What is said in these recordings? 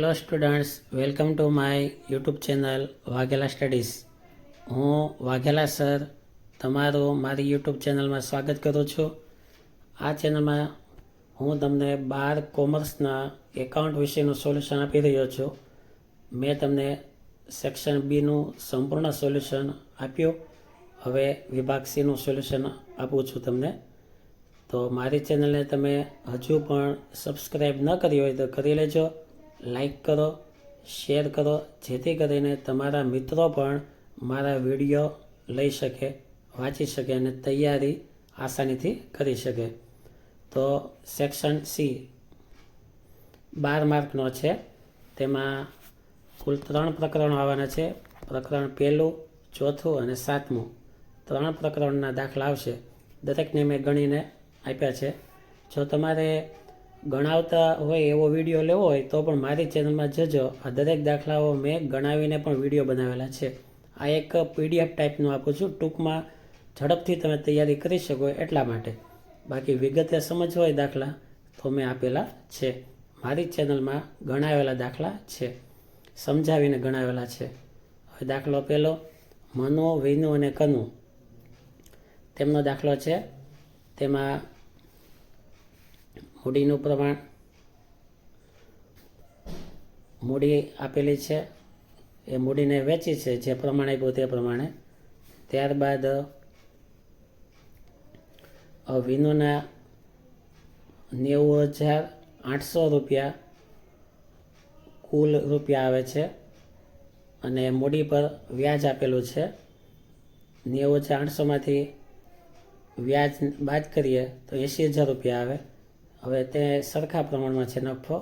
Hello students, welcome to my YouTube channel Vaghela studies. હું Vaghela sir તમારું મારી યુટ્યુબ ચેનલમાં સ્વાગત કરું છું. આ ચેનલમાં હું તમને 12 કોમર્સના એકાઉન્ટ વિશેનું સોલ્યુશન આપી રહ્યો છું. મેં તમને સેક્શન બીનું સંપૂર્ણ સોલ્યુશન આપ્યું. હવે વિભાગ સીનું સોલ્યુશન આપું છું તમને. તો મારી ચેનલને તમે હજુ પણ સબસ્ક્રાઈબ ન કરી હોય તો કરી લેજો. લાઈક કરો, શેર કરો, જેથી કરીને તમારા મિત્રો પણ મારા વિડીયો લઈ શકે, વાંચી શકે અને તૈયારી આસાનીથી કરી શકે. તો સેક્શન સી 12 માર્કનો છે. તેમાં કુલ 3 પ્રકરણો આવવાના છે. પ્રકરણ 1, 4 અને 7. 3 પ્રકરણના દાખલા આવશે. દરેકને મેં ગણીને આપ્યા છે. જો તમારે ગણાવતા હોય એવો વિડીયો લેવો હોય તો પણ મારી ચેનલમાં જજો. આ દરેક દાખલાઓ મેં ગણાવીને પણ વિડીયો બનાવેલા છે. આ એક PDF ટાઈપનું આપું છું, ટૂંકમાં ઝડપથી તમે તૈયારી કરી શકો એટલા માટે. બાકી વિગતે સમજ હોય દાખલા તો મેં આપેલા છે. મારી ચેનલમાં ગણાવેલા દાખલા છે, સમજાવીને ગણાવેલા છે. હવે દાખલો 1, મનુ, વિનુ અને કનુ. તેમનો દાખલો છે. તેમાં મૂડીનું પ્રમાણ, મૂડી આપેલી છે, એ મૂડીને વેચી છે જે પ્રમાણે આપ્યું તે પ્રમાણે. ત્યારબાદ વિનુના 90,800 રૂપિયા કુલ રૂપિયા આવે છે અને મૂડી પર વ્યાજ આપેલું છે. 90,800માંથી વ્યાજ બાદ કરીએ તો 80,000 રૂપિયા આવે. હવે તે સરખા પ્રમાણમાં છે. નફો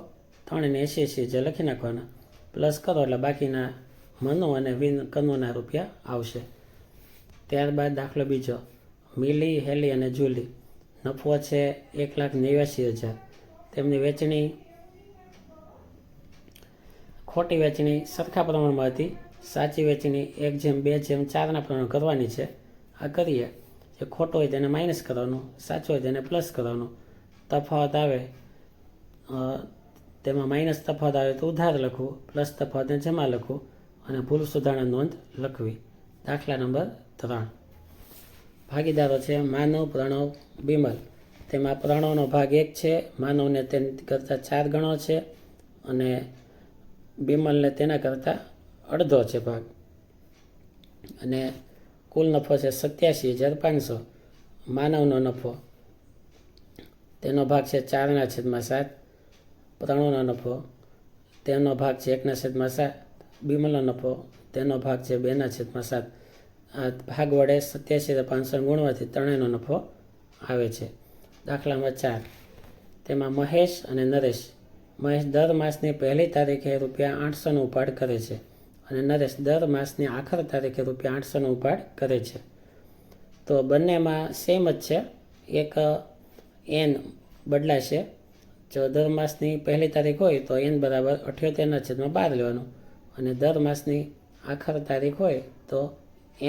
3 અને 80 જે લખી નાખવાના, પ્લસ કરો એટલે બાકીના મનુ અને કનુના રૂપિયા આવશે. ત્યારબાદ દાખલો 2, મિલી, હેલી અને જુલી. નફો છે 1,89,000. તેમની વેચણી, ખોટી વેચણી સરખા પ્રમાણમાં હતી. સાચી વેચણી 1:2:4 પ્રમાણ કરવાની છે. આ કરીએ. જે ખોટો હોય તેને માઇનસ કરવાનું, સાચું હોય તેને પ્લસ કરવાનું. તફાવત આવે તેમાં માઇનસ તફાવત આવે તો ઉધાર લખવું, પ્લસ તફાવતને જમા લખવું અને ભૂલ સુધારણા નોંધ લખવી. દાખલા નંબર 3, ભાગીદારો છે માનવ, પ્રણવ, બિમલ. તેમાં પ્રણવનો ભાગ 1 છે, માનવને તેના કરતાં 4 ગણો છે અને બિમલને તેના કરતાં અડધો છે ભાગ. અને કુલ નફો છે 87,500. માનવનો નફો, તેનો ભાગ છે 4/7. પ્રણવનો નફો, તેનો ભાગ છે 1/7. બિમલનો નફો, તેનો ભાગ છે 2/7. આ ભાગ વડે 87,500 ગુણવાથી ત્રણેયનો નફો આવે છે. દાખલા નંબર 4, તેમાં મહેશ અને નરેશ. મહેશ દર માસની 1લી તારીખે ₹800નો ઉપાડ કરે છે અને નરેશ દર માસની આખર તારીખે ₹800નો ઉપાડ કરે છે. તો બંનેમાં સેમ જ છે. એક n બદલાશે. જો દર માસની 1લી તારીખ હોય તો n બરાબર 78/12 લેવાનું અને દર માસની આખર તારીખ હોય તો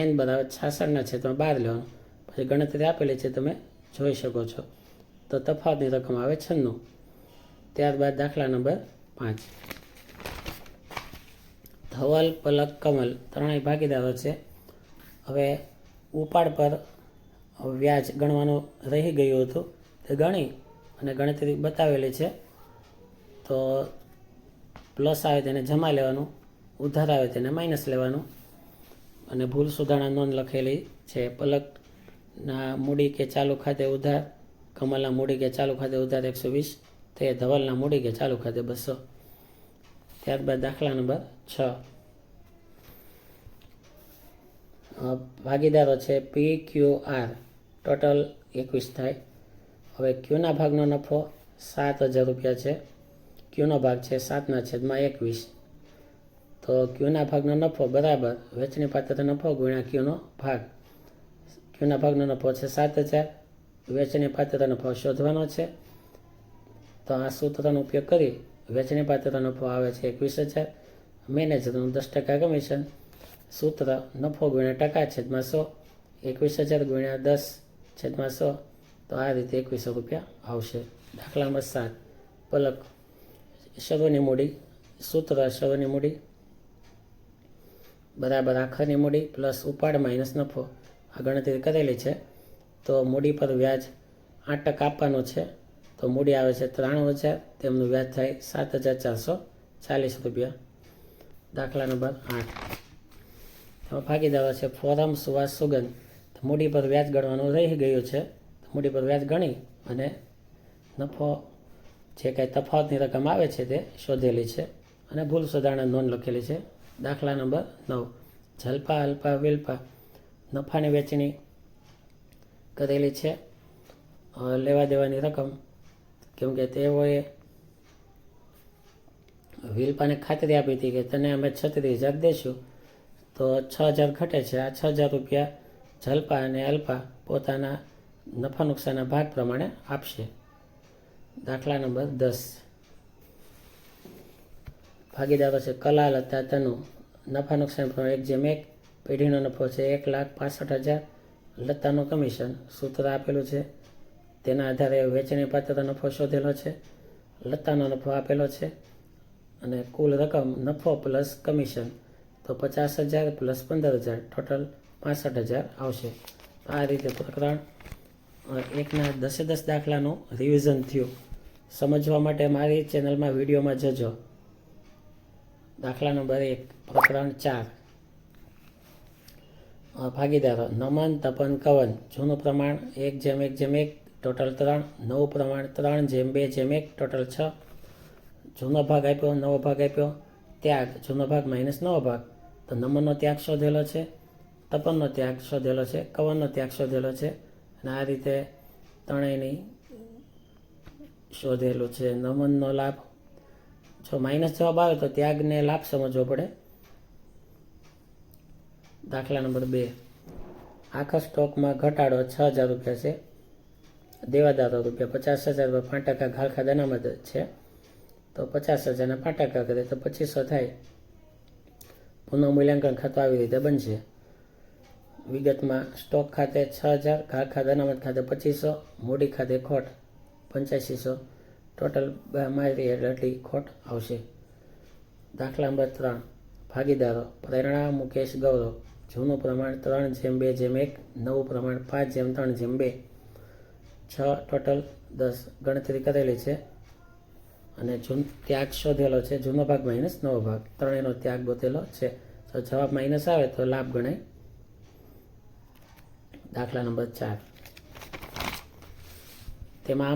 n બરાબર 66/12 લેવાનું. પછી ગણતરી આપેલી છે, તમે જોઈ શકો છો. તો તફાવતની રકમ આવે 96. ત્યારબાદ દાખલા નંબર 5, ધવલ, પલક, કમલ ત્રણેય ભાગીદારો છે. હવે ઉપાડ પર વ્યાજ ગણવાનું રહી ગયું હતું, તે ગણી અને ગણતરી બતાવેલી છે. તો પ્લસ આવે તેને જમા લેવાનું, ઉધાર આવે તેને માઇનસ લેવાનું અને ભૂલ સુધારણા નોંધ લખેલી છે. પલકના મૂડી કે ચાલુ ખાતે ઉધાર, કમલના મૂડી કે ચાલુ ખાતે ઉધાર 120, તે ધવલના મૂડી કે ચાલુ ખાતે 200. ત્યારબાદ દાખલા નંબર 6, ભાગીદારો છે PQR. ટોટલ 21 થાય. હવે ક્યુના ભાગનો નફો 7,000 રૂપિયા છે. ક્યુનો ભાગ છે 7/21. તો ક્યુના ભાગનો નફો બરાબર વેચણી પાત્ર નફો ગુણ્યા ક્યુનો ભાગ. ક્યુના ભાગનો નફો છે 7,000. વેચણી પાત્ર નફો શોધવાનો છે. તો આ સૂત્રનો ઉપયોગ કરી વેચણી પાત્ર નફો આવે છે 21,000. મેનેજરનું 10% કમિશન. સૂત્ર નફો ગુણ્યા ટકા છેદમાં 100. 21,000 ગુણ્યા 10/100. તો આ રીતે 2100 રૂપિયા આવશે. દાખલા નંબર 7, પલક. શરૂની મૂડી સૂત્ર શરૂની મૂડી બરાબર આખરની મૂડી પ્લસ ઉપાડ માઇનસ નફો આ ગણતરી કરેલી છે. તો મૂડી પર વ્યાજ 8% આપવાનું છે. તો મૂડી આવે છે 93,000, તેમનું વ્યાજ થાય 7,440 રૂપિયા. દાખલા નંબર 8. તેમાં ભાગીદારો છે ફોરમ, સુવાસ, સુગંધ. મૂડી પર વ્યાજ ગણવાનું રહી ગયું છે. મૂડી પર વ્યાજ ગણી અને નફો જે કાંઈ તફાવતની રકમ આવે છે તે શોધેલી છે અને ભૂલ સુધારણા નોંધ લખેલી છે. દાખલા નંબર 9. જલપા, અલ્પા, વિલ્પા નફાની વેચણી કરેલી છે. લેવા દેવાની રકમ કેમ કે તેઓએ વિલ્પાને ખાતરી આપી હતી કે તને અમે 36,000 દઈશું, તો 6,000 ઘટે છે. આ 6,000 રૂપિયા જલપા અને અલ્પા પોતાના નફા નુકસાનના ભાગ પ્રમાણે આપશે. દાખલા નંબર 10. ભાગીદારો છે કલા, લતા, તનુ. નફા નુકસાન પ્રમાણે 1:1. પેઢીનો નફો છે 1,65,000. લતાનું કમિશન સૂત્ર આપેલું છે. તેના આધારે વેચણી પાત્ર નફો શોધેલો છે. લતાનો નફો આપેલો છે અને કુલ રકમ નફો પ્લસ કમિશન તો 50,000 પ્લસ 15,000 ટોટલ 65,000 આવશે. આ રીતે પ્રકરણ 1ના 10 દાખલાનું રિવિઝન થયું. સમજવા માટે મારી ચેનલમાં વિડીયોમાં જજો. દાખલા નંબર 1 પ્રકરણ 4. ભાગીદારો નમન, તપન, કવન. જૂનું પ્રમાણ 1:1:1 ટોટલ 3. નવું પ્રમાણ 3:2:1 ટોટલ 6. જૂનો ભાગ આપ્યો, નવો ભાગ આપ્યો. ત્યાગ જૂનો ભાગ માઇનસ નવો ભાગ. તો નમનનો ત્યાગ શોધેલો છે, તપનનો ત્યાગ શોધેલો છે, કવનનો ત્યાગ શોધેલો છે અને આ રીતે ત્રણેયની શોધેલું છે. નમનનો લાભ જો માઇનસ જવાબ આવે તો ત્યાગને લાભ સમજવો પડે. દાખલા નંબર 2. આખા સ્ટોકમાં ઘટાડો 6,000 રૂપિયા છે. દેવાદારો રૂપિયા 50,000 5% ઘાલખા અનામત છે. તો 50,000 5% કરે તો 2,500 થાય. પુનઃ મૂલ્યાંકન ખાતું આવી રીતે બનશે. વિગતમાં સ્ટોક ખાતે 6,000, ઘાલખા અનામત ખાતે 2,500, મૂડી ખાતે ખોટ 8500. ટોટલ મારી એટલી ખોટ આવશે. દાખલા નંબર 3. ભાગીદારો પ્રેરણા, મુકેશ, ગૌરવ. જૂનું પ્રમાણ 3:2:1, નવું પ્રમાણ 5:3:2. 6 ટોટલ 10 ગણતરી કરેલી છે અને ત્યાગ શોધેલો છે. જૂનો ભાગ માઇનસ નવો ભાગ ત્રણેયનો ત્યાગ ગોતેલો છે. તો જવાબ માઇનસ આવે તો લાભ ગણાય. દાખલા નંબર 4. તેમાં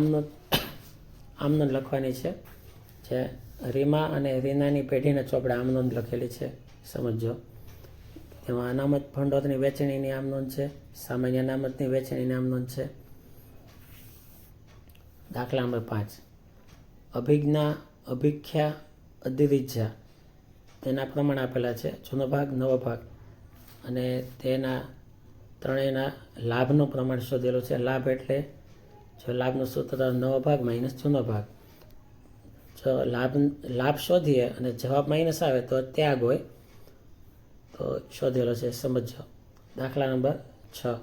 આમનોંધ લખવાની છે. જે રીમા અને રીનાની પેઢીના ચોપડા આમનોંધ લખેલી છે, સમજો. તેમાં અનામત ભંડોળની વેચણીની આમનોંધ છે, સામાન્ય અનામતની વેચણીની આમનોંધ છે. દાખલા નંબર 5. અભિજ્ઞા, અભિખ્યા, અધિરિજ્જા તેના પ્રમાણ આપેલા છે. જૂનો ભાગ, નવો ભાગ અને તેના ત્રણેયના લાભનું પ્રમાણ શોધેલું છે. લાભ એટલે જો લાભનું સૂત્ર નવો ભાગ માઇનસ જૂનો ભાગ. જો લાભ શોધીએ અને જવાબ માઇનસ આવે તો ત્યાગ હોય, તો શોધેલો છે, સમજો. દાખલા નંબર 6.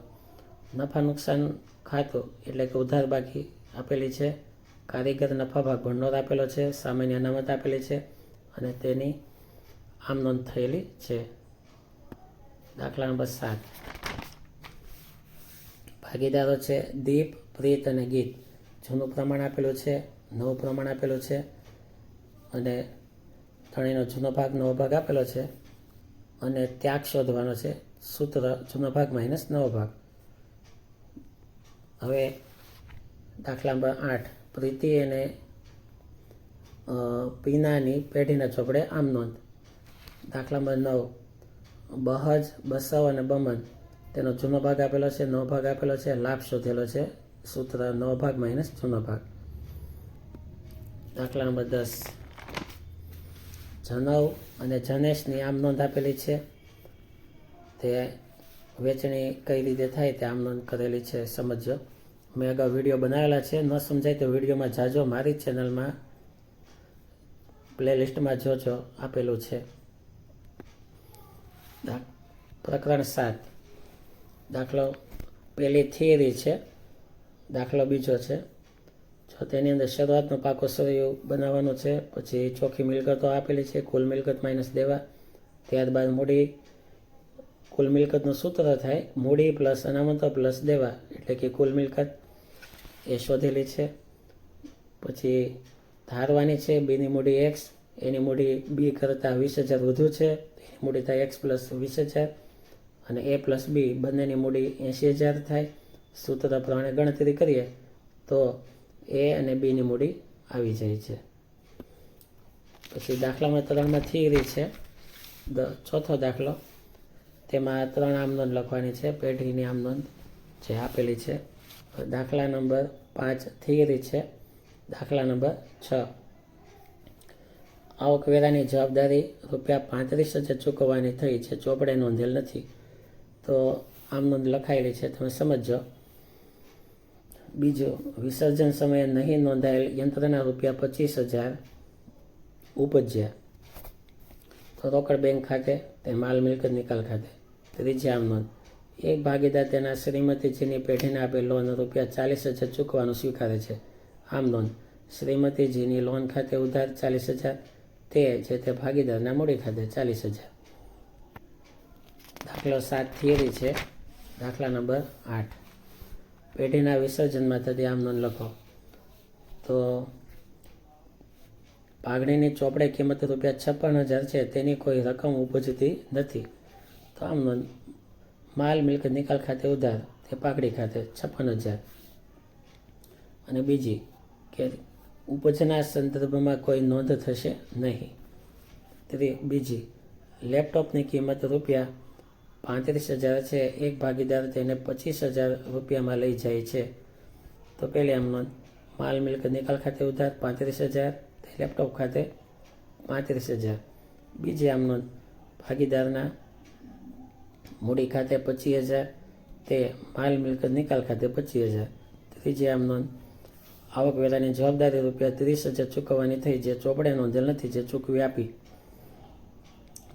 નફા નુકસાન ખાતું એટલે કે ઉધાર બાકી આપેલી છે. કારીગર નફા ભાગ ભંડોળ આપેલો છે. સામાન્ય અનામત આપેલી છે અને તેની આમનોંધ થયેલી છે. દાખલા નંબર 7. ભાગીદારો છે દીપ, પ્રીત અને ગીત. જૂનું પ્રમાણ આપેલું છે, નવું પ્રમાણ આપેલું છે અને ત્રણેયનો જૂનો ભાગ, નવો ભાગ આપેલો છે અને ત્યાગ શોધવાનો છે. સૂત્ર જૂનો ભાગ માઇનસ નવો ભાગ. હવે દાખલા નંબર 8. પ્રીતિ અને પીનાની પેઢીના ચોપડે આમનોંધ. દાખલા નંબર 9. બહજ, બસવ અને બમન તેનો જૂનો ભાગ આપેલો છે, નવો ભાગ આપેલો છે, લાભ શોધેલો છે. સૂત્ર નવો ભાગ માઇનસ જૂનો ભાગ. દાખલા નંબર 10. જનવ અને જનેશની આમનોંધ આપેલી છે. તે વેચણી કઈ રીતે થાય તે આમનોંધ કરેલી છે, સમજો. મેં અગાઉ વિડીયો બનાવેલા છે, ન સમજાય તો વિડીયોમાં જાજો. મારી ચેનલમાં પ્લેલિસ્ટમાં જોજો, આપેલું છે. પ્રકરણ 7. દાખલો પહેલી થિયરી છે. દાખલો બીજો છે. જો તેની અંદર શરૂઆતનો પાકો સરયો બનાવવાનો છે, પછી ચોખ્ખી મિલકતો આપેલી છે, કુલ મિલકત માઇનસ દેવા, ત્યારબાદ મૂડી, કુલ મિલકતનું સૂત્ર થાય મૂડી પ્લસ અનામતો પ્લસ દેવા એટલે કે કુલ મિલકત એ શોધેલી છે. પછી ધારવાની છે બીની મૂડી એક્સ, એની મૂડી બી કરતાં 20,000 વધુ છે, એની મૂડી થાય એક્સ પ્લસ 20,000 અને એ પ્લસ બી બંનેની મૂડી 80,000 થાય. સૂત્ર પ્રમાણે ગણતરી કરીએ તો એ અને બીની મૂડી આવી જાય છે. પછી દાખલામાં 3માં થિયરી છે. ચોથો દાખલો, તેમાં 3 આમનોંધ લખવાની છે, પેઢીની આમનોંધ જે આપેલી છે. દાખલા નંબર 5 થિયરી છે. દાખલા નંબર 6, આવકવેરાની જવાબદારી ₹35,000 ચૂકવવાની થઈ છે, ચોપડે નોંધેલ નથી. તો આમનોંધ લખાયેલી છે, તમે સમજો. બીજું, વિસર્જન સમયે નહીં નોંધાયેલ યંત્રના ₹25,000 ઉપજ્યા તો રોકડ બેંક ખાતે, તે માલ મિલકત નિકાલ ખાતે. ત્રીજી આમનોંધ, એક ભાગીદાર તેના શ્રીમતીજીની પેઢીને આપેલ લોન ₹40,000 ચૂકવવાનું સ્વીકારે છે. આમનોંધ, શ્રીમતીજીની લોન ખાતે ઉધાર 40,000, તે જે તે ભાગીદારના મૂડી ખાતે 40,000. દાખલો 7 થિયરી છે. દાખલા નંબર 8, પેઢીના વિસર્જનમાં થતી આમનોંધ લખો. તો પાઘડીની ચોપડે કિંમત ₹56,000 છે, તેની કોઈ રકમ ઉપજતી નથી. તો આમનોંધ, માલ મિલકત નિકાલ ખાતે ઉધાર, તે પાઘડી ખાતે 56,000. અને બીજી કે ઉપજના સંદર્ભમાં કોઈ નોંધ થશે નહીં. બીજી, લેપટોપની કિંમત ₹35,000 છે, એક ભાગીદાર તેને ₹25,000 લઈ જાય છે. તો પહેલી આમનોંધ, માલ મિલકત નિકાલ ખાતે ઉધાર 35,000, તે લેપટોપ ખાતે 35,000. બીજી આમનોંધ, ભાગીદારના મૂડી ખાતે 25,000, તે માલ મિલકત નિકાલ ખાતે 25,000. ત્રીજી આમનોંધ, આવકવેરાની જવાબદારી ₹30,000 ચૂકવવાની થઈ, જે ચોપડે નોંધેલ નથી, જે ચૂકવી આપી.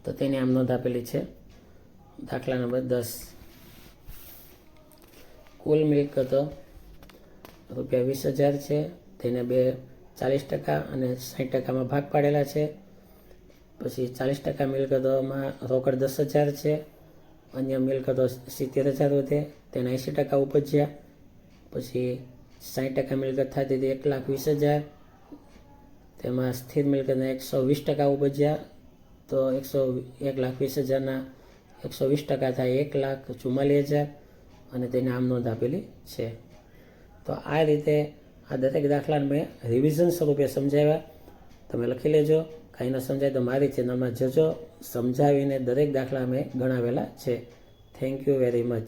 તો તેની આમનોંધ આપેલી છે. દાખલા નંબર 10, કુલ મિલકતો ₹20,000 છે, તેને 40% અને 60%માં ભાગ પાડેલા છે. પછી 40% મિલકતોમાં રોકડ 10,000 છે, અન્ય મિલકતો 70,000 વધે, તેના 80% ઉપજ્યા. પછી 60% મિલકત થતી હતી 1,20,000, તેમાં સ્થિર મિલકતના 120% ઉપજ્યા. તો 1,20,000ના 120% થાય 1,44,000 અને તેને આમનોંધ આપેલી છે. તો આ રીતે આ દરેક દાખલાને મેં રિવિઝન સ્વરૂપે સમજાવ્યા. તમે લખી લેજો. કાંઈ ન સમજાય તો મારી ચેનલમાં જજો, સમજાવીને દરેક દાખલા મેં ગણાવેલા છે. Thank you very much.